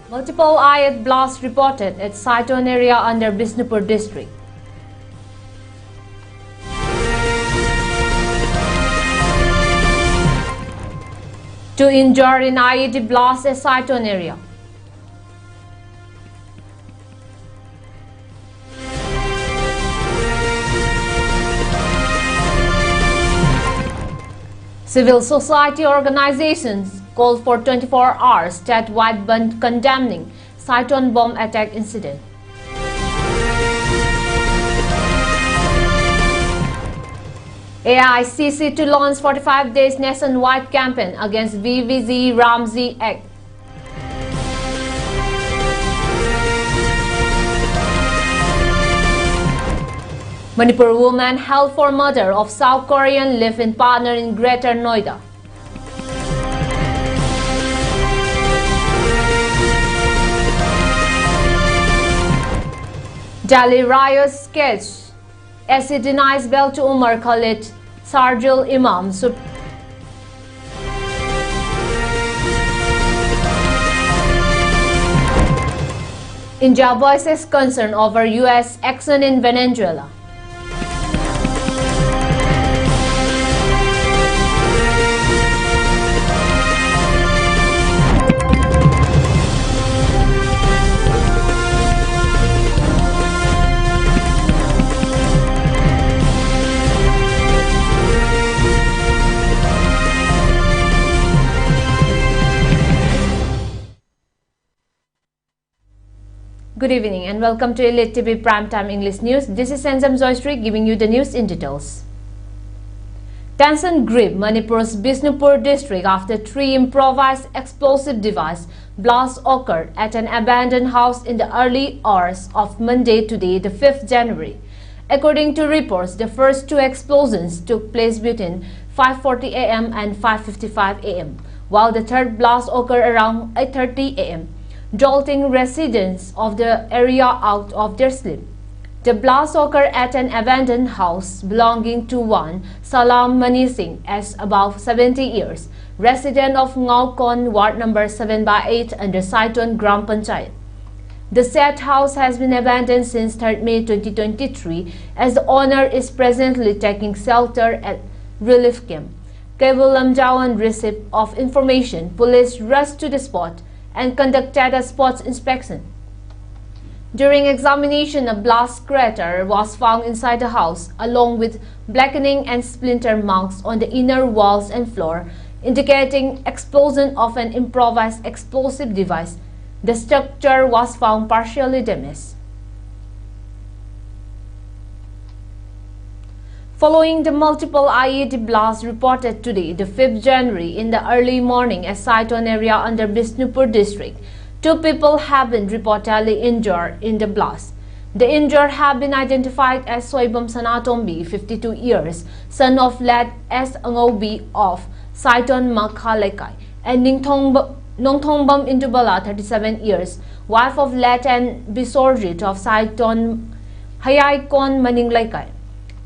Multiple riot blasts reported at Saiton area under Manipur district. Two injured in IED blast at Saiton area. Civil society organizations called for 24 hours statewide ban condemning Saiton bomb attack incident. AICC to launch 45 days nationwide campaign against VVZ Ramzi Act. Manipur woman held for murder of South Korean live-in partner in Greater Noida. Delhi riot sketch as he denies bail to Umar Khalid, Sarjul Imam. India voices concern over U.S. action in Venezuela. Good evening and welcome to ELITETV Primetime English News. This is Joyshree giving you the news in details. Tension gripped Manipur's Bishnupur district after three improvised explosive device blasts occurred at an abandoned house in the early hours of Monday today, the 5th January. According to reports, the first two explosions took place between 5:40 a.m. and 5:55 a.m., while the third blast occurred around 8:30 a.m. jolting residents of the area out of their sleep. The blast occurred at an abandoned house belonging to one Salam Mani Singh, as about 70 years, resident of Ngaukon, Ward number 7/8 under Saiton Gram Panchayat. The said house has been abandoned since 3rd May 2023 as the owner is presently taking shelter at relief camp. Kevulamjawan receipt of information, police rushed to the spot and conducted a spot inspection. During examination, a blast crater was found inside the house, along with blackening and splinter marks on the inner walls and floor, indicating explosion of an improvised explosive device. The structure was found partially damaged. Following the multiple IED blasts reported today, the 5th January, in the early morning at Saiton area under Bishnupur district, two people have been reportedly injured in the blast. The injured have been identified as Soibam Sanatombi, 52 years, son of late S. Ngobi of Saiton Makhalekai, and Nongthongbam Indubala, 37 years, wife of late and Bisorjit of Saiton Hayaikon Maninglaikai.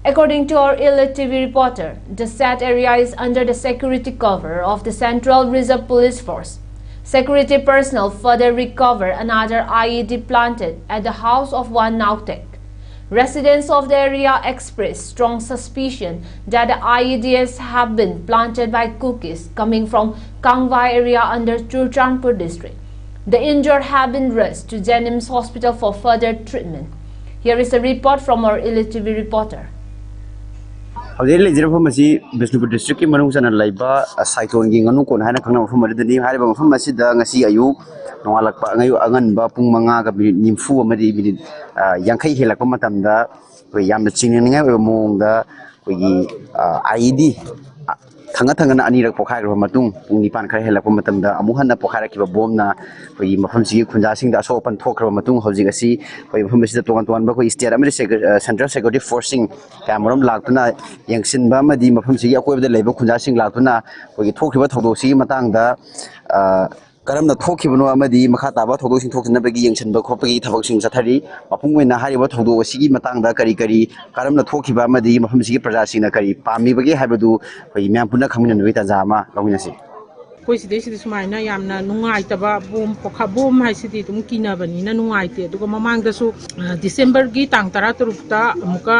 According to our ELITETV reporter, the said area is under the security cover of the Central Reserve Police Force. Security personnel further recovered another IED planted at the house of one Nautek. Residents of the area expressed strong suspicion that the IEDs have been planted by cookies coming from Kangwai area under Churchanpur district. The injured have been rushed to Jenims Hospital for further treatment. Here is a report from our ELITETV reporter. Bishnupur district ki manung sana laiba Saiton gi nganu kon hana khangna mafum adani hariba mafum asida ngasi ayu nongalakpa ngayu angan ba pung manga ga nimfu amadi minit yankai helakpa matamda koi yamna chingninga mongda koi IED thanga na ani rak pokhai ro matung pung nipan khar helakpa matamda amuhanna pokhara kiba bomna koi mafum si khunja sing da so pan thokra matung hojik asi koi mafum asida tongan ba koi state amri central security forcing cameram laktuna yangsin ba madi mafum si akoi da leiba khunja sing laktuna koi thokriba thodo si matang da karamna thokibano amadi makha taba thodo sing thokna bagi yangsin ba khopagi thabak sing sathari mapung oina hariba thodo sigi matang da kari karamna thokiba amadi mafum sigi praja sing na kari pami bagi habadu koi myam puna khamina noi ta jama lawina si कोई सिदे सिदे सुमाइना यामना नुंगाइतबा बोम पोखा बोम हाइसिदि तुम किनाबनिना नुंगाइते अदुगा ममांगदसु December गी तांग 13 अमुका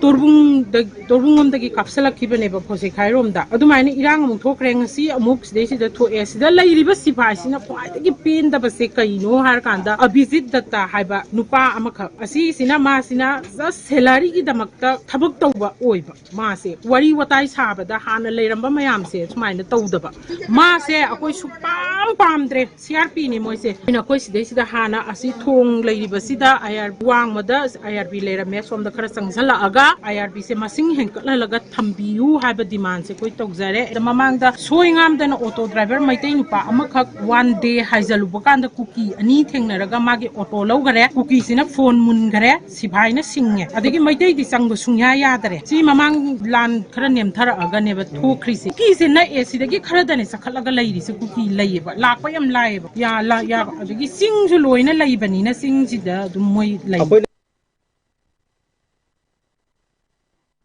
तोरबुंगोमदगी कापसलखिबनेबा फोसे खाइरोमदा अदुमाइना इरांग अमुक थोखरे ngasi अमुक सिदे सिदा थोए सिदा लैरिबा सिफाइसिना ख्वाइदगी पेनदबसे कइनो हार कांदा अभिजित दत्ता हाइबा नुपा अमख असि सिना मासिना जस्ट सैलरी की दमकता थबक तौबा ओइबा मासे वरी वताई साबदा हाना लेरंबा मयामसे सुमाइना तौदबा मासे अकोइ सुपाम पामद्रे सीआरपी नि मोइसे बिना कोइ सिदे सिदा हाना असि थोंग लैरिबा सिदा आईआर वांग मदा आईआरबी लेरमे सोमदा खरा संगसलागा आईआरबी से मसिंग हेंकललगा थंबियु हाइबा डिमांड से कोइ तौजरे ममांगदा सोइंगामदना ऑटो ड्राइवर मैतै नुपा अमखक 1 डे हाइजलुबा कांदा कुकी अनि थेंगनरगा मागे ऑटो लौगरे कुकी सिना फोन मुनगरे सिभाइना सिंगे अदगी मैतै दि संग सुंया यादरे सी ममांग लान खरा नेमथरअगा नेबा थोख्रिसे की से ना एसिदगी खरा दने सखलगा लैरिसे कुकी लैयेबा लाकपा यम लायेबा या अदगी सिंगसु लोइना लैबनिना सिंगसिदा दुम मोइ लै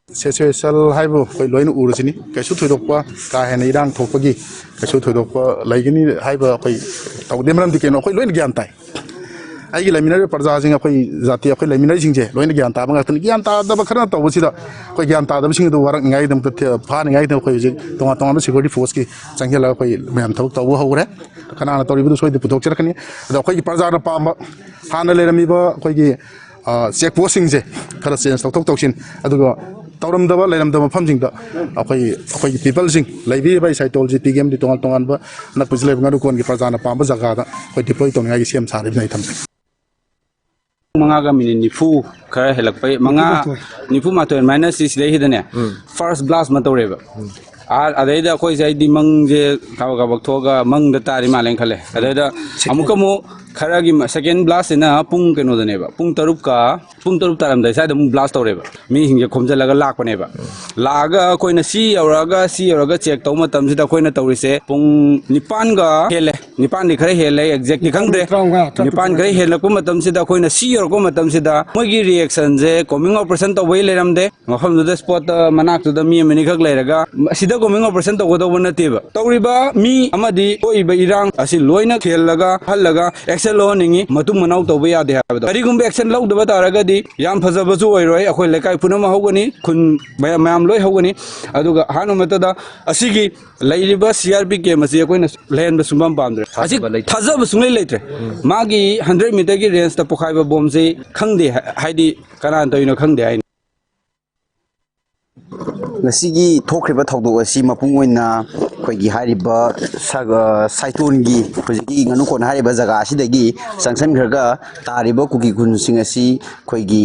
सेसुएसल हाइबो कोइ लोइन उरसिनी कैसु थोइदोकपा का हेन इरांग थोपगी कैसु थोइदोकपा लैगनी हाइबा कोइ तौदे मरम दिकेनो कोइ लोइन ग्यान ताइ आइगी लैमिनर प्रजासिंग अखोइ जाति अखोइ लैमिनर सिंजे लोइन ग्यान ताबा ngakhtani ग्यान तादब खरना तौबसिदा कोइ ग्यान तादब सिंग दो वारक ngai दम तथ्य फान ngai दम कोइ जिक तोंगा तोंगा सिक्योरिटी फोर्स की संख्या कोइ मैम थबक तौबो हौरे खनाना तौरिबु सोइदि पुथोक चरखनी अद अखोइ प्रजाना पाम हाना लेरमिबा कोइ चेक पोस्टिंग जे खरा चेंज तौथोक तौसिन अदुगा तौरमदबा लेरमदबा फमजिंगदा अखोइ पीपल सिंग लैबि बाइ साइटोल जी टीगेम दि तोंगा तोंगानबा नकपुजि लेब ngadu kon gi प्रजाना पाम जगादा कोइ डिप्लॉय तौनिगा gi सेम सारि नै थम मंगा मिनिट निफु खर हेलक मंगा निफु माथो माइनस सिदे हिदने फर्स्ट ब्लास्ट मतौरेबा अदैदा अखोइ जाइदि मंगजे काबा काबा थोगा मंगदा तारि मालें खले अदैदा अमुकमु खरागी सेकेंड ब्लास्ट इना पुंग केनो दनेबा पुंग तरुक तारमदा साइद मु ब्लास्ट तौरेबा मी हिंगे खोमजलगा लाकपनेबा लागा कोइना सी औरगा चेक तौ मतमसिदा कोइना तौरिसे पुंग निपान गा हेले निपान दि खरे हेले एक्जेक्टली खंगदे निपान खरे हेलको मतमसिदा कोइना सी औरको मतमसिदा मोगी रिएक्शन जे कमिंग ऑपरेशन तौबै लेरमदे मफमदुदा स्पॉट मनाक्तुदा मी मनि खक लेरगा सिदा कमिंग ऑपरेशन तौगदौबा नतेबा तौरिबा मी अमदि ओइबा इरांग असि लोइना खेललगा हल्लगा एक्शन लौनिंगी मतुम मनाउ तौबा यादे हाबदा करिगुंबे एक्शन लौदबा तारगदि याम फजबसु ओइरोय अखोइ लेकाइ पुनम हौगनी खुन मयाम लोइ हौगनी अदुगा हानो मतदा असिगी लैरिबा सीआरपी के मसि अखोइना लैन बसुमम पामद्रे असि थाजब सुंगलै लेत्रे मागी 100 मीटर की रेंज ता पोखाइबा बॉम्ब से खंगदे हाइदि कनान तोइनो खंगदे हाइ ngasi thokriba thawdok asi mapung oina khoigi hariba Saiton gi khoigi nganu kon hariba jaga asidagi sanction khraga tariba kugi gun sing asi khoigi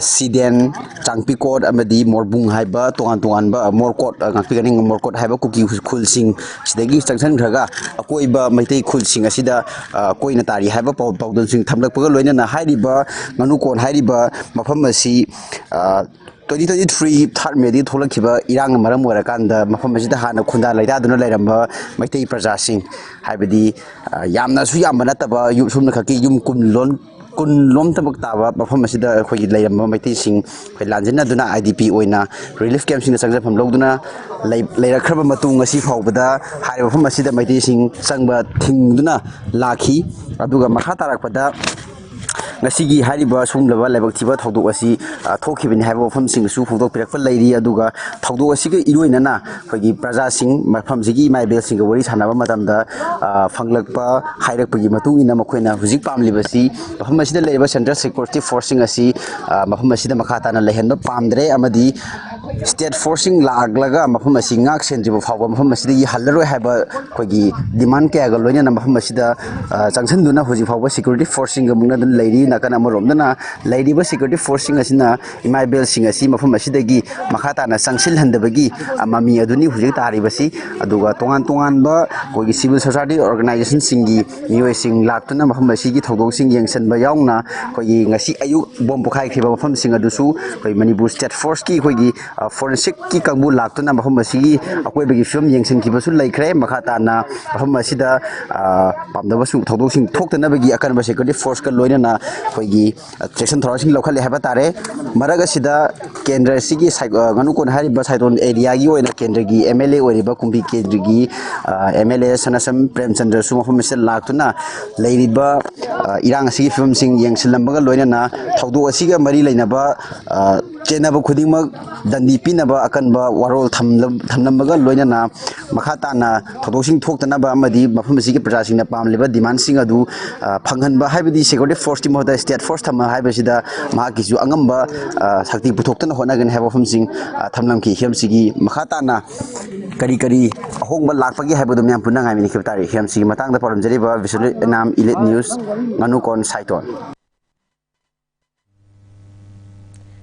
Siden Changpi Court amadi Morbung haiba tongan ba Morkot ngakpi ganing Morkot haiba kugi khul sing sidagi sanction khraga akoiba maitai khul sing asida koina tari haiba pawdon sing thamlakpaga loina na hariba nganu kon hariba mafam asi 2023 third May tholakhiba irang maram orakanda mafam asida hana khunda laida duna lairamba maitai praja sing haibadi yamna su yamna nataba yumsumna khaki yum kun lom tabak taba mafam asida khoi lairamba maitai sing khoi lanjina duna IDP oina relief camp sing sangja pham logduna lairakhaba matung ngasi phawbada hari mafam asida maitai sing sangba thingduna lakhi aduga makha tarakpada ngasigi hariba sumlaba laibak thiba thawdok asi thokhibini haiba mafam sing su phudok pirakpa lairi aduga thawdok asi ga iroinana khogi praja sing mafam sigi maibel sing wari sanaba matamda phanglakpa hairakpagi matung ina makhoina hujik pamlibasi mafam asida laiba central security forcing asi mafam asida makhatana lehenba pamdre amadi state forcing laglaga mafam asi ngak senjibo phawba mafam asida gi hallaroi haiba khogi demand kya ga loina na mafam asida changsan duna hujik phawba security forcing ga mungna dun lairi nakana moromdana lairiba security forcing asina imaibel sing asi mafam asidagi makhatana sangsil handabagi amami aduni hujik taribasi aduga tongan ba kogi civil society organization singi mioi sing laktuna mafam asigi thawdok sing yengsan ba yaungna kogi ngasi ayu bom pokhai khiba mafam sing adusu koi Manipur state force ki kogi forensic ki kangbu laktuna mahum masi akoi bagi film yengsin ki basul laikre makata na mahum masi da pamda basu thodok sing thok tana bagi akan ba security force ka loina na khoigi section throsing lokhal haba tare maraga sida kendra sigi nganu kon hari ba Saiton area gi oina kendra gi MLA ori ba kumbi kendra gi MLA sanasam premchandra su mahum masi laktuna leiriba irang sigi film sing yengsin lambaga loina na thodok asiga mari leina ba chenaba khudingma dandi pinaba akanba warol thamnambaga loinana makhata na thodosing thoktanaba amadi mafam sigi prajasingna pamliba demand sing adu phanghanba haibidi security force team hoda state force thama haibasida mahakiju angamba sakti puthoktan honagan haba famsing thamlamki hiamsigi makhata na kari kari ahongba lakpagi haibadu myam punna ngai ni khibtari hiamsigi matangda paramjariba visual enam elite news nganukon Saiton.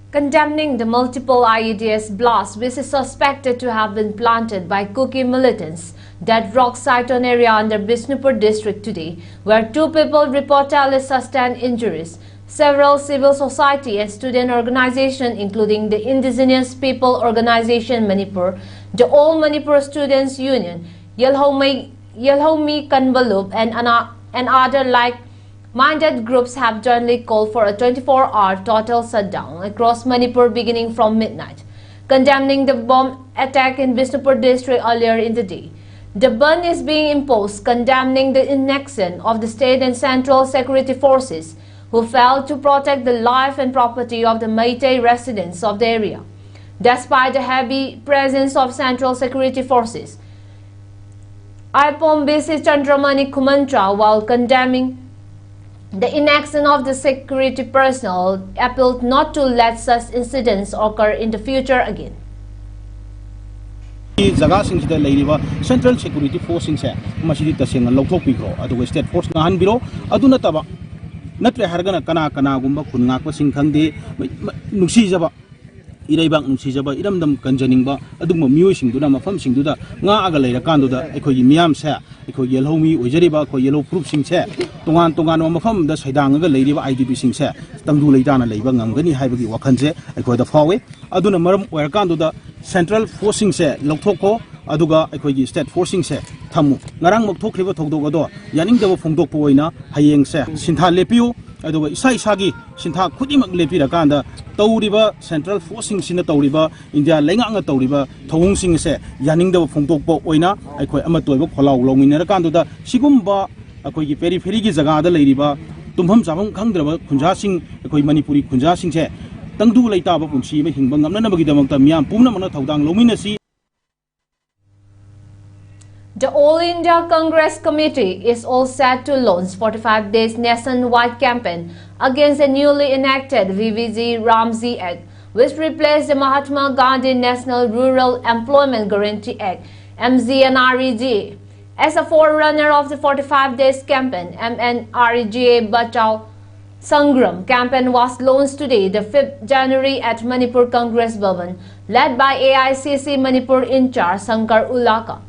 Condemning the multiple IEDs blasts which is suspected to have been planted by Kuki militants that rocked Saiton area under Bishnupur district today, where 2 people reportedly sustained injuries. Several civil society and student organizations, including the Indigenous People Organization Manipur, the All Manipur Students Union, Yelhomi Kanbalup, and other like-minded groups have jointly called for a 24-hour total shutdown across Manipur beginning from midnight, condemning the bomb attack in Bishnupur district earlier in the day. The ban is being imposed, condemning the inaction of the state and central security forces who failed to protect the life and property of the Meitei residents of the area. Despite the heavy presence of central security forces, IPOM BC Chandramani Kumantra, while condemning the inaction of the security personnel, appealed not to let such incidents occur in the future again. Jaga sing sida leiriba central security force sing se masidi taseng lokthok pikro adu state force na han biro adu na taba natre hargana kana gumba khunngak pa sing khangde nusi jaba ireibang nusi jaba iramdam kanjaningba adum mioi singduna mafam singduda nga aga leira kanduda ekoi miam se ekoi yelhomi oijariba ko yellow proof sing se tongan mafam da saidang ga leiriba IDP sing se tangdu leidana leiba ngamgani haibagi wakhanje ekoi da fawe aduna maram wer kanduda central forcing se lokthoko aduga ekoi state forcing se thamu ngarang mokthokriba thogdog ado yaning daba phongdok poina hayeng se sintha lepiu aduga isagi sintha khudimak lepira kanda tawriba central forcing sina tawriba India lenga tawriba thawung sing se yaning daba phongdok po oina ekoi ama toiba kholaw longina kanduda sigumba ekoi gi periphery gi jaga da leiriba tumham chamam khangdraba khunja sing ekoi manipuri khunja sing se tangdu leita ba punsi me hingba ngamna bagi damakta miam pumna mana thaudang lominasi. The All India Congress Committee is all set to launch 45 days nationwide campaign against the newly enacted VVG Ramji Act, which replaced the Mahatma Gandhi National Rural Employment Guarantee Act (MGNREGA). As a forerunner of the 45 days campaign, MNREGA Bachao Sangram campaign was launched today, the 5th January at Manipur Congress Bhavan, led by AICC Manipur in charge Shankar Ulaka.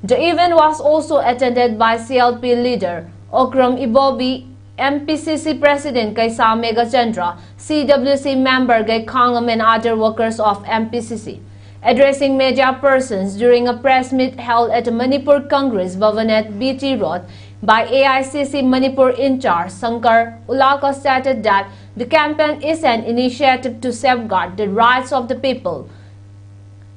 The event was also attended by CLP leader Okram Ibobi, MPCC President Kaisa Megachandra, CWC member Gai Khangam and other workers of MPCC. Addressing media persons during a press meet held at Manipur Congress Bhavan at BT Road by AICC Manipur in charge, Shankar Ulaka stated that the campaign is an initiative to safeguard the rights of the people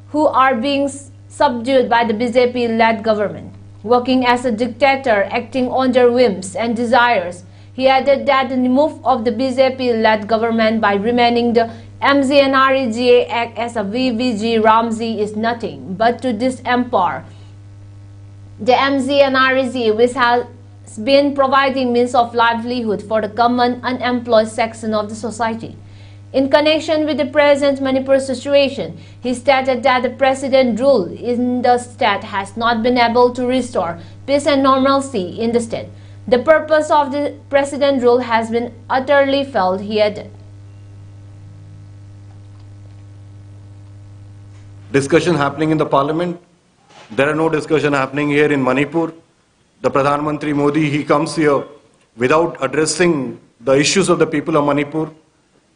who are being subdued by the BJP-led government, working as a dictator, acting on their whims and desires. He added that the move of the BJP-led government by remaining the MGNREGA Act as a VVG Ramji is nothing but to disempower the MGNREGA, which has been providing means of livelihood for the common unemployed section of the society. In connection with the present Manipur situation, he stated that the president rule in the state has not been able to restore peace and normalcy in the state. The purpose of the president rule has been utterly failed, he added. Discussion happening in the parliament. There are no discussion happening here in Manipur. The Pradhan Mantri Modi, he comes here without addressing the issues of the people of Manipur,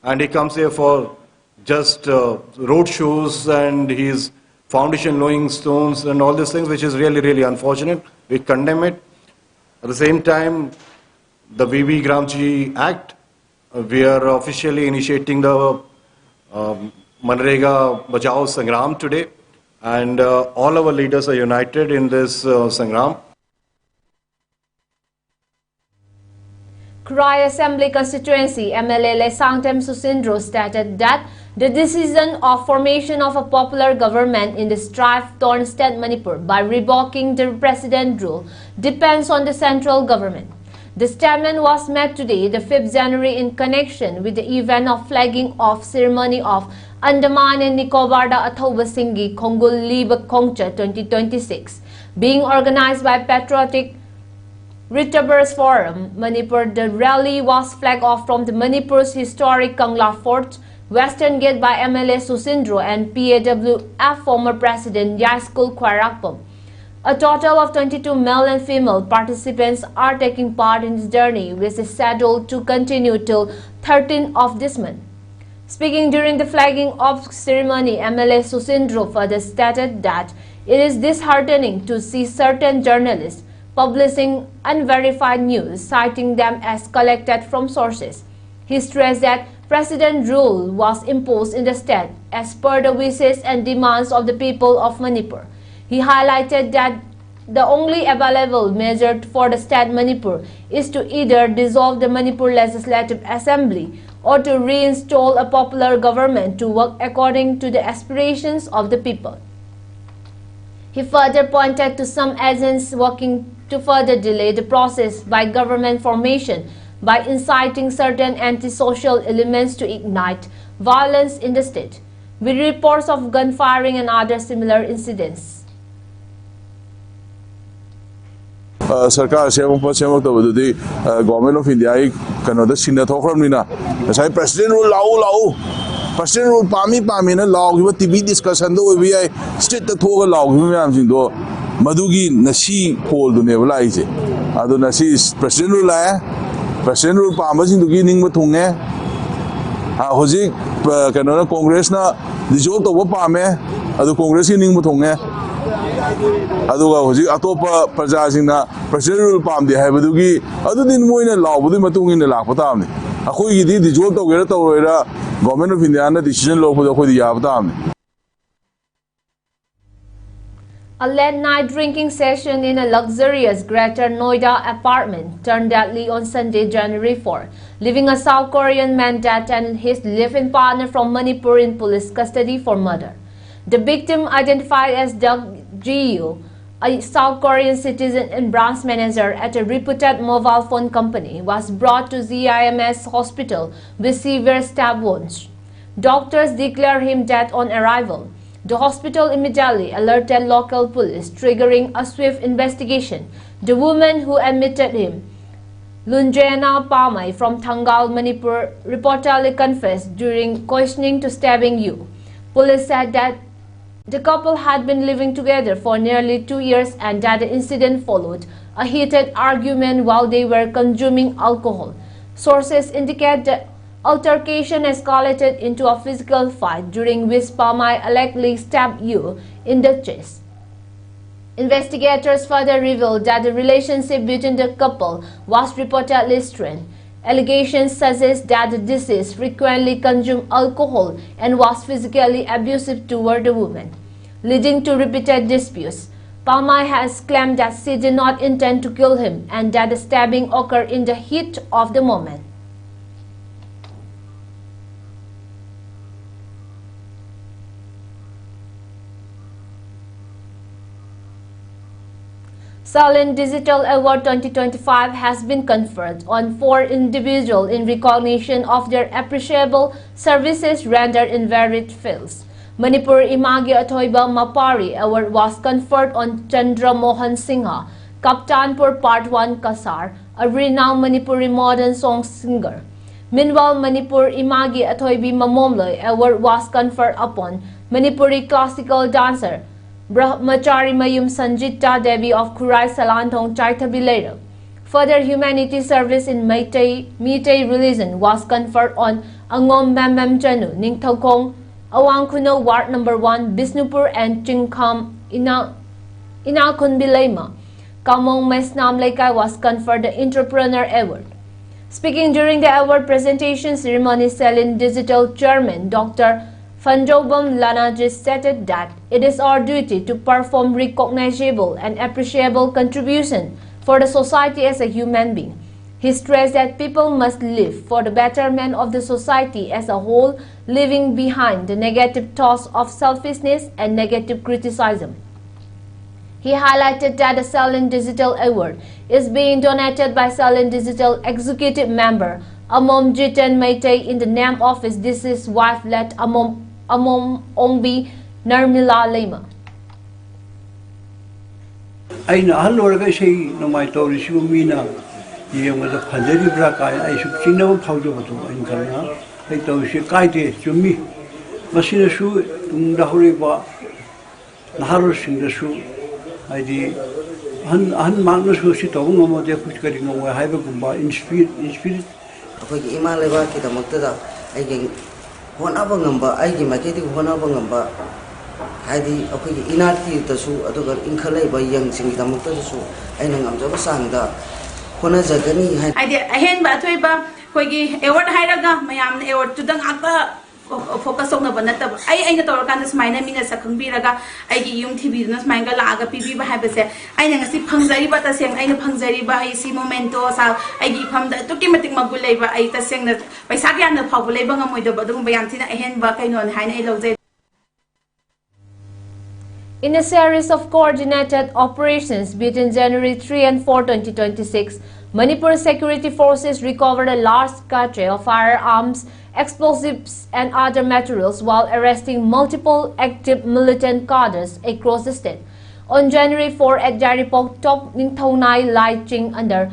and he comes here for just road shows and he's foundation laying stones and all these things, which is really, really unfortunate. We condemn it. At the same time, the VV Gramji Act, we are officially initiating the Manrega Bajao Sangram today, and all our leaders are united in this Sangram. Krai Assembly Constituency MLA Sangtem Susindro stated that the decision of formation of a popular government in the strife-torn state Manipur by revoking the president rule depends on the central government. The statement was made today, the 5th January, in connection with the event of flagging off ceremony of Andaman and Nicobar Athoba Singhi Kongul Liba Kongcha 2026, being organized by Patriotic Retabers Forum, Manipur. The rally was flagged off from the Manipur's historic Kangla Fort, Western Gate by MLA Susindro and PAWF former President Yaiskul Kwarakpam. A total of 22 male and female participants are taking part in this journey, which is scheduled to continue till 13th of this month. Speaking during the flagging off ceremony, MLA Susindro further stated that it is disheartening to see certain journalists publishing unverified news, citing them as collected from sources. He stressed that President rule was imposed in the state as per the wishes and demands of the people of Manipur. He highlighted that the only available measure for the state Manipur is to either dissolve the Manipur Legislative Assembly or to reinstall a popular government to work according to the aspirations of the people. He further pointed to some agents working to further delay the process by government formation by inciting certain anti-social elements to ignite violence in the state, with reports of gunfiring and other similar incidents. Sarkar Government of India Canada Sina Thokramina. As I President rule Lao President rule Pamina Lao TV discussion though we state the Toga Lao do Madugi Nasi Paul do never lies it. Ado Nasi President rule President rule Pamas in the beginning with Tunge Hosi Canada Congress na dissolved over Pame Ado Congress in Mutunge. Aduga hoji atopa prajasingna president pam de haibadugi adudin moina lawbudi matung in lakpatam ni akhoi gi di jol tawgera tawrera government of India na decision lawbudi akhoi di yabatam. A late night drinking session in a luxurious Greater Noida apartment turned deadly on Sunday, January 4, leaving a South Korean man dead and his live-in partner from Manipur in police custody for murder. The victim, identified as Doug Ji-yu, a South Korean citizen and branch manager at a reputed mobile phone company, was brought to ZIMS hospital with severe stab wounds. Doctors declared him dead on arrival. The hospital immediately alerted local police, triggering a swift investigation. The woman who admitted him, Lunjena Pamai from Thangal, Manipur, reportedly confessed during questioning to stabbing Yu. Police said that the couple had been living together for nearly 2 years and that the incident followed a heated argument while they were consuming alcohol. Sources indicate the altercation escalated into a physical fight during which Pamai allegedly stabbed Yu in the chest. Investigators further revealed that the relationship between the couple was reportedly strained. Allegations suggest that the deceased frequently consumed alcohol and was physically abusive toward the woman, leading to repeated disputes. Pamai has claimed that she did not intend to kill him and that the stabbing occurred in the heat of the moment. Salin Digital Award 2025 has been conferred on 4 individuals in recognition of their appreciable services rendered in varied fields. Manipur Imagi Atoiba Mapari Award was conferred on Chandra Mohan Singha, Kaptanpur Part 1 Kasar, a renowned Manipuri modern song singer. Meanwhile, Manipur Imagi Atoibi Mamomloy Award was conferred upon Manipuri classical dancer Brahmachari Mayum Sanjita Devi of Kurai Salantong Chaitabilera. Further, humanity service in Meitei religion was conferred on Angom Bambam Chanu, Ningthokong, Awang Kuno Ward Number 1, Bisnupur and Chingkham Inakun Bilema. Kamong Mesnam Lekai was conferred the Entrepreneur Award. Speaking during the award presentation ceremony, Selin Digital Chairman Dr. Fanjobam Lanaji stated that it is our duty to perform recognizable and appreciable contribution for the society as a human being. He stressed that people must live for the betterment of the society as a whole, leaving behind the negative thoughts of selfishness and negative criticism. He highlighted that the Selin Digital Award is being donated by Selin Digital Executive Member Amom Jiten Meitei in the name of his deceased wife, let Amom Ongbi Narmila Lema. Aina halorga sei nomai tori sumina yenga da phajari bra kai ai su chinna phaujo batu ain kana ai to se kai de chumi masina su tung da hore ba naharo sing da su ai di han mang su si to ngomo de kuch kari ngomo hai ba gumba in spirit akoi ki ima leba ki da makta da ai ge hona ba ngamba ai gi maketi hona ba ngamba haidi akoi ki inati ta su aduga inkhalai ba yang sing da makta su ai na ngam jaba sang da hona jagani hai haidi ahen ba thoi ba koi gi award hairaga mayam na award tudang aka focus on ba nata ba ai na tor kan smaina mina sakhang biraga ai gi yum thibi na smainga la aga pibi ba ha ba se ai na ngasi phangjari ba ta seng ai na phangjari ba ai si momento sa ai gi pham da to ki matik magulai ba ai ta seng na paisa kya na phawulai ba ngamoi da ba dum ba yam thina ahen ba kainon hai na ai lojai. In a series of coordinated operations between January 3 and 4, 2026, Manipur security forces recovered a large cache of firearms, explosives and other materials while arresting multiple active militant cadres across the state. On January 4 at Jaripok, Top Ningthonai Lai Ching under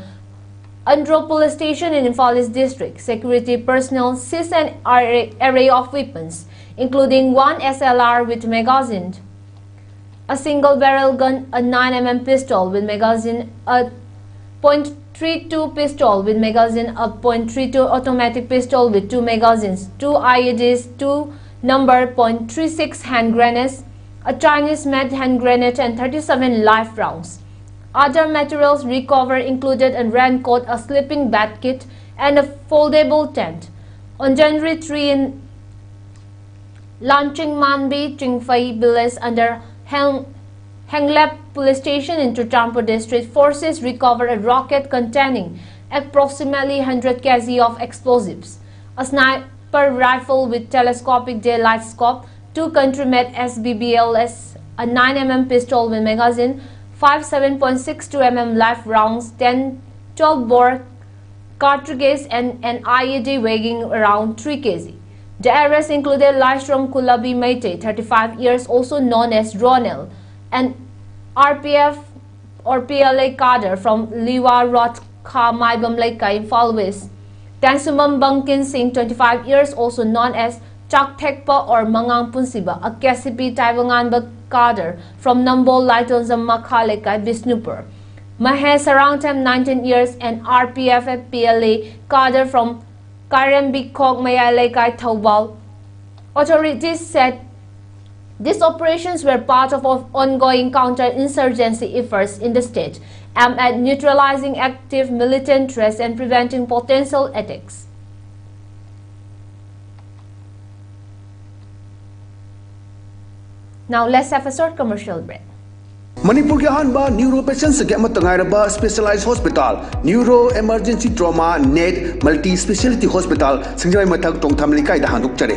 Andro Police Station in Imphal East District, security personnel seized an array of weapons, including one SLR with magazine, a single barrel gun, a 9mm pistol with magazine, a .32 pistol with magazine, a .32 automatic pistol with 2 magazines, 2 IEDs, 2 number .36 hand grenades, a Chinese-made hand grenade and 37 live rounds. Other materials recovered included a raincoat, a sleeping bag kit and a foldable tent. On January 3 in Lanching Manbi, Chingfai village under Henglep Police Station in Churchandpur District, forces recovered a rocket containing approximately 100 kg of explosives, a sniper rifle with telescopic daylight scope, 2 country-made SBBLS, a 9mm pistol with magazine, 5 7.62 mm live rounds, 10 12-bore cartridges and an IED weighing around 3 kg. The arrests included Laishram Kulabi Meitei, 35 years, also known as Ronel, an RPF or PLA cadre from Liwa Rot Kha Maibam Lekai in Imphal West. Tansumam Bangkin Singh, 25 years, also known as Chak Thekpa or Mangang Punsiba, a KCP Taiwangan cadre from Nambol Laitonzam Makha Lekai, Bisnupur. Mahesh Sarangtam, 19 years, and RPF PLA cadre from Karambik Kok Maya Lekai, Thawbal. Authorities said these operations were part of ongoing counter-insurgency efforts in the state aimed at neutralizing active militant threats and preventing potential attacks. Now let's have a short commercial break. Manipur के अहानबा neuro patients के अमत तंगाइरबा specialised hospital neuro emergency trauma net multi specialty hospital सिंगजोय मथक टोंगथाम लिकाई दा हांदुकचरे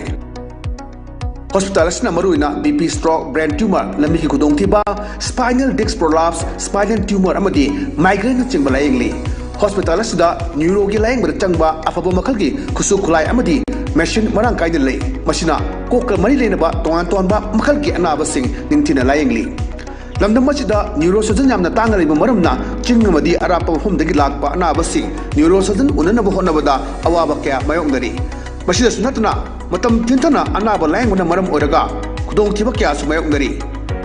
हॉस्पिटल असना मरुइना बीपी स्ट्रोक ब्रेन ट्यूमर लम्बी की खुदोंथिबा spinal disc prolapse spinal tumour अमदी माइग्रेन चिंगबा लायंगली हॉस्पिटल असदा न्यूरो की लायंग चंगबा अफबो मखल की खुसु खुलाई अमदी मशीन मरांग कायदे ले मशीना कोक मरी लेनबा तोंगान तोंबा मखल की अनाबसिंग निंथिना लायंगली लमदम मसिदा न्यूरो सर्जन यामना तांगा लेबा मरमना चिंगमदी अरापा मफमदगी लाकपा अनाबसिंग न्यूरो सर्जन उननबा होनबदा अवाबा क्या मायोंगदरी मसिदा सुनतना मतम थिंथना अनाबा लायंगना मरम ओरगा खुदोंथिबा क्या सुमायोंगदरी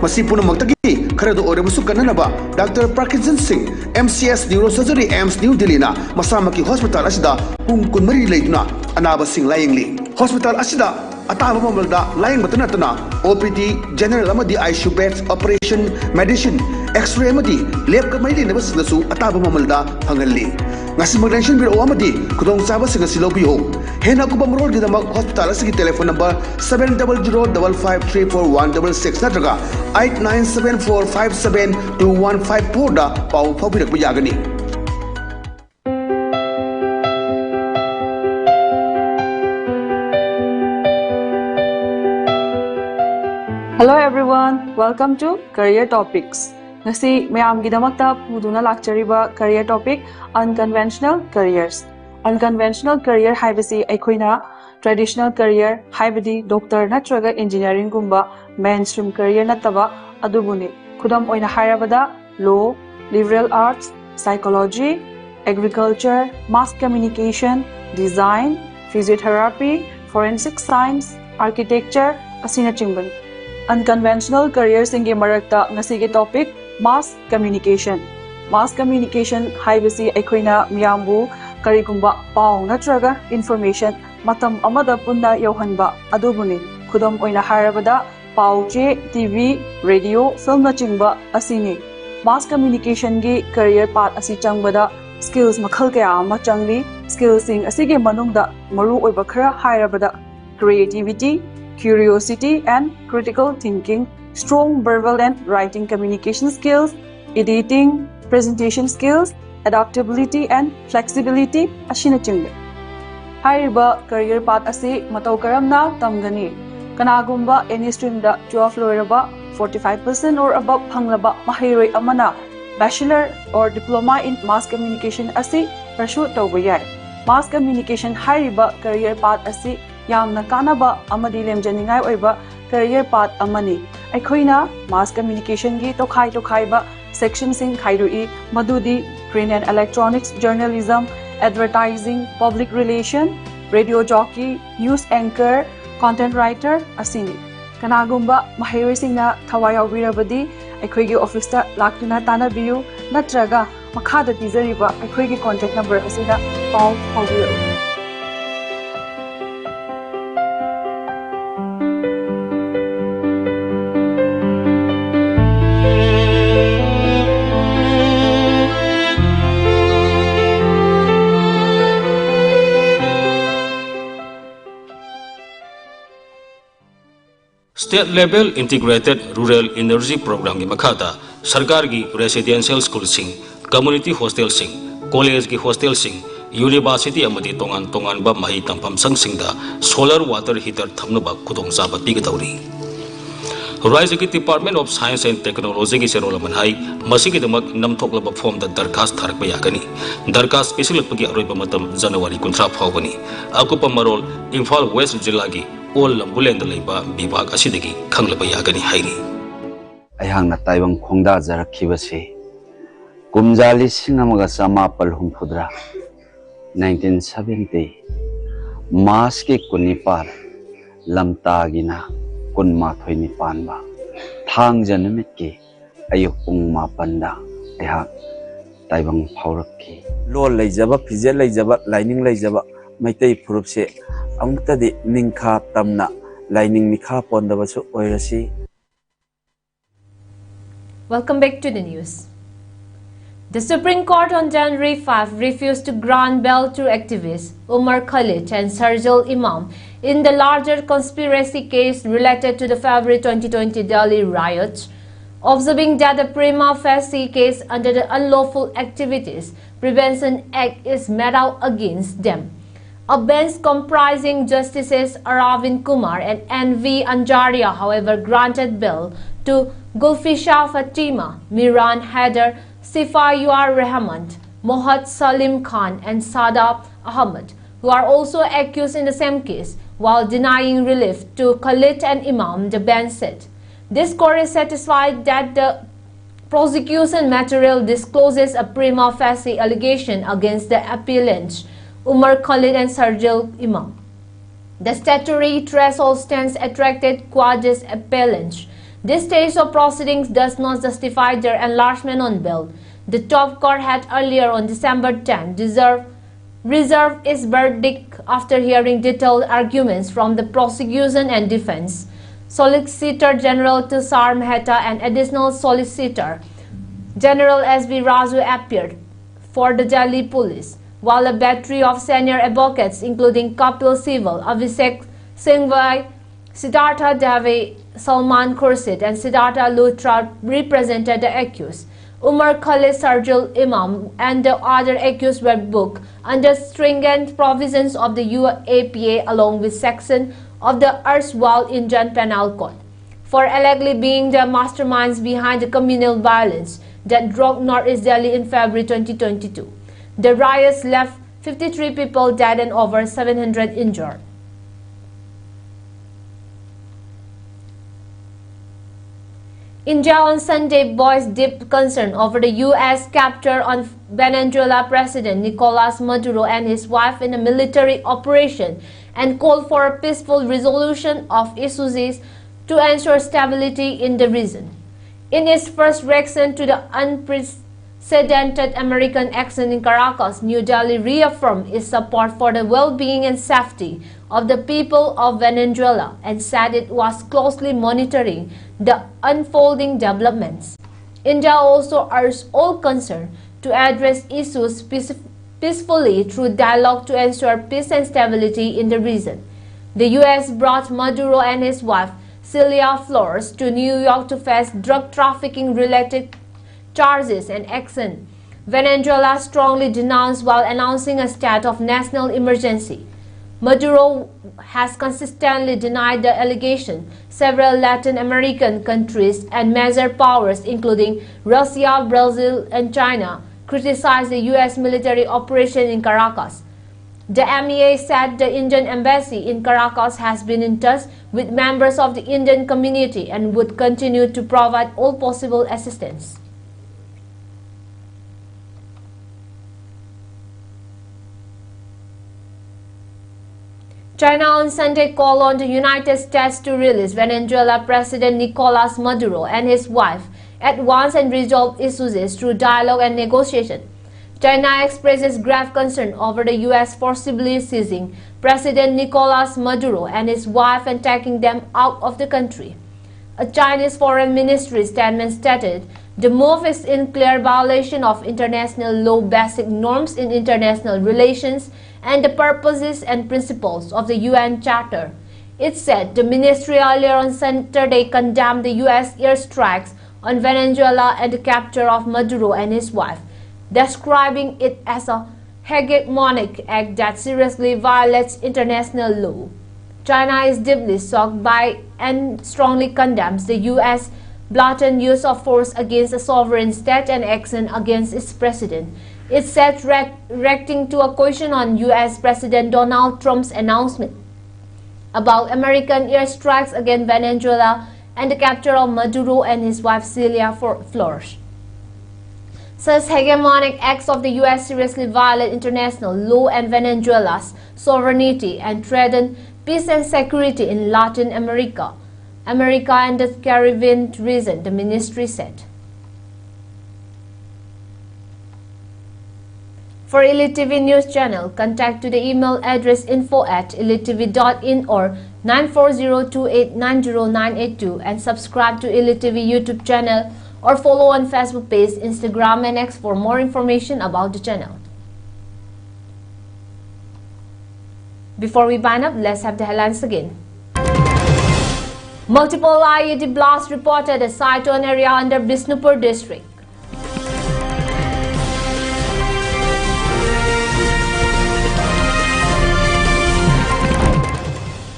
मसी पुनमक्तगी खरद ओरबसु कननबा doctor Parkinson Singh MCS neurosurgery AIIMS New Delhi ना मसामकी हॉस्पिटल असिदा पुंग कुनमरी लेदुना अनाब सिंह लायंगली हॉस्पिटल असिदा अताब ममलदा लायंग बतनतना OPD जनरल अमदी ICU beds operation medicine x-ray अमदी लैब कमैली नबसिदसु अताब ममलदा फंगल्ली Nasi biro amadi kudong saba singa silobi ho. Hena ko bamrol di damak hospital asigi telephone number 700553416 natraga 8974572154 da pau phabirak buyagani. Hello everyone, welcome to Career Topics. Ngasi mayam gidamakta puduna lakchariba career topic unconventional careers. Unconventional career haibasi aikoina traditional career haibadi doctor natraga engineering gumba mainstream career nataba adubuni khudam oina hairabada law, liberal arts, psychology, agriculture, mass communication, design, physiotherapy, forensic science, architecture asina chingban. Unconventional careers inge marakta ngasige topic mass communication. Mass communication haibasi aikoina miyambu karigumba paw natraga information matam amada punna yohanba adubuni khudam oina harabada paw che TV radio film na chingba asini mass communication gi career path asi changbada skills makhal kaya ama changli skills sing asige manungda maru oiba khara harabada creativity, curiosity and critical thinking, strong verbal and writing communication skills, editing, presentation skills, adaptability and flexibility asina chingbe. Hariba career path asi matau karamna tamgani. Kanagumba any stream da 12 loiraba 45% or above phanglaba mahiroi amana bachelor or diploma in mass communication asi pursue tawba yai. Mass communication hariba career path asi yamna kanaba amadi lemjaningai oiba career path amani. Aikoina mass communication gi tokhai ba section sing khairui madudi print and electronics journalism, advertising, public relation, radio jockey, news anchor, content writer asini. Kanagumba mahiroi singna thawai yaubirabadi aikoigi office ta laktuna tanabiyu natraga makhada tizariba aikoigi contact number asida paw phawbiru. State level integrated rural energy program ki makhata sarkar ki residential school sing, community hostel sing, college ki hostel sing, university amadi tongan ba mahi tampam sang da solar water heater thamnaba khudong chaba pigadauri. Rise ki Department of Science and Technology ki serol manhai masigi damak namthoklaba form da darkhas tharakba yakani. Darkhas special pagi aroiba matam January 13 phawbani. Akupa marol Imphal West Jilla ki all lambulen laiba bibag asidagi khanglaba yagani hairi. Ayang na taibang khongda jarakhibase kumjali singamaga samapal humphudra 1970 mas ke kunipal lamtagina kunma thoini panba thang janamit ke ayuk pung mapanda ayang taibang phaurakki lo leijaba phije leijaba lining leijaba maitai phurupse amtadi ningkha tamna lining mikha pondabasu oirasi. Welcome back to the news. The Supreme Court on January 5 refused to grant bail to activists Umar Khalid and Sharjul Imam in the larger conspiracy case related to the February 2020 Delhi riots, observing that the prima facie case under the Unlawful Activities Prevention Act is made out against them. A bench comprising Justices Aravind Kumar and N.V. Anjaria, however, granted bail to Gulfisha Fatima, Miran Haider, Sifayur Rahman, Mohad Salim Khan and Sadaf Ahmed, who are also accused in the same case, while denying relief to Khalid and Imam, the bench said. This court is satisfied that the prosecution material discloses a prima facie allegation against the appellants, Umar Khalid and Sharjul Imam. The statutory threshold stands attracted quadus appellants. This stage of proceedings does not justify their enlargement on bail. The top court had earlier on December 10 reserved its verdict after hearing detailed arguments from the prosecution and defense. Solicitor General Tushar Mehta and Additional Solicitor General S.B. Raju appeared for the Delhi police, while a battery of senior advocates including Kapil Sibal, Abhishek Singhvi, Siddhartha Dave, Salman Khurshid and Siddhartha Luthra represented the accused. Umar Khalid Sarjul Imam and the other accused were booked under stringent provisions of the UAPA along with section of the erstwhile Indian Penal Code for allegedly being the masterminds behind the communal violence that rocked Northeast Delhi in February 2022. The riots left 53 people dead and over 700 injured. India on Sunday voiced deep concern over the U.S. capture on Venezuela President Nicolas Maduro and his wife in a military operation and called for a peaceful resolution of issues to ensure stability in the region. In its first reaction to the unprecedented American action in Caracas, New Delhi reaffirmed its support for the well-being and safety of the people of Venezuela and said it was closely monitoring the unfolding developments. India also urged all concerned to address issues peacefully through dialogue to ensure peace and stability in the region. The U.S. brought Maduro and his wife, Celia Flores, to New York to face drug trafficking-related charges and action. Venezuela strongly denounced while announcing a state of national emergency. Maduro has consistently denied the allegation. Several Latin American countries and major powers, including Russia, Brazil, and China, criticized the U.S. military operation in Caracas. The MEA said the Indian embassy in Caracas has been in touch with members of the Indian community and would continue to provide all possible assistance. China on Sunday called on the United States to release Venezuela President Nicolas Maduro and his wife at once and resolve issues through dialogue and negotiation. China expresses grave concern over the U.S. forcibly seizing President Nicolas Maduro and his wife and taking them out of the country. A Chinese Foreign Ministry statement stated, "The move is in clear violation of international law, basic norms in international relations, and the purposes and principles of the UN Charter." It said the ministry earlier on Saturday condemned the U.S. airstrikes on Venezuela and the capture of Maduro and his wife, describing it as a hegemonic act that seriously violates international law. China is deeply shocked by and strongly condemns the U.S. blatant use of force against a sovereign state and action against its president. It said, reacting to a question on U.S. President Donald Trump's announcement about American airstrikes against Venezuela and the capture of Maduro and his wife Celia Flores. Such hegemonic acts of the U.S. seriously violate international law and Venezuela's sovereignty and threaten peace and security in Latin America and the Caribbean region, the ministry said. For ELITETV News Channel, contact to the email address info@elitetv.in or 9402890982 and subscribe to ELITETV YouTube channel or follow on Facebook page, Instagram and X for more information about the channel. Before we bind up, let's have the headlines again. Multiple IED blasts reported at Saiton area under Bisnupur district.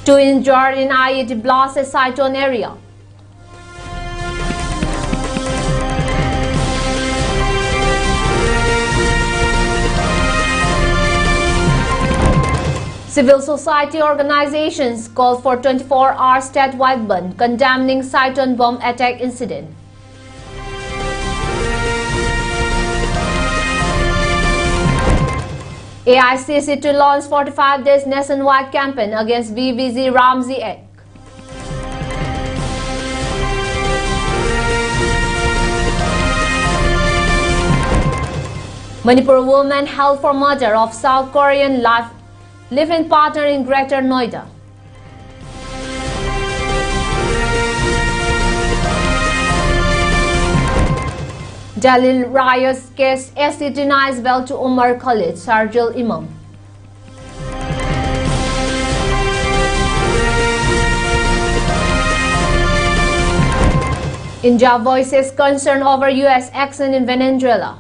Two injured in IED blast at Saiton area. Civil society organizations called for 24-hour statewide ban, condemning Saiton bomb attack incident. AICC to launch 45 days nationwide campaign against VVZ Ramzi Act. Manipur woman held for murder of South Korean live-in partner in Greater Noida. Delhi riots case SC denies bail to Umar Khalid, Sharjil Imam. India voices concern over US action in Venezuela.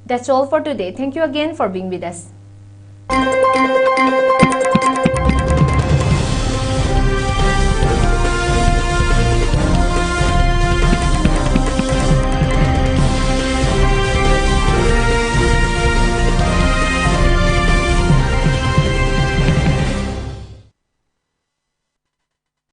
That's all for today. Thank you again for being with us.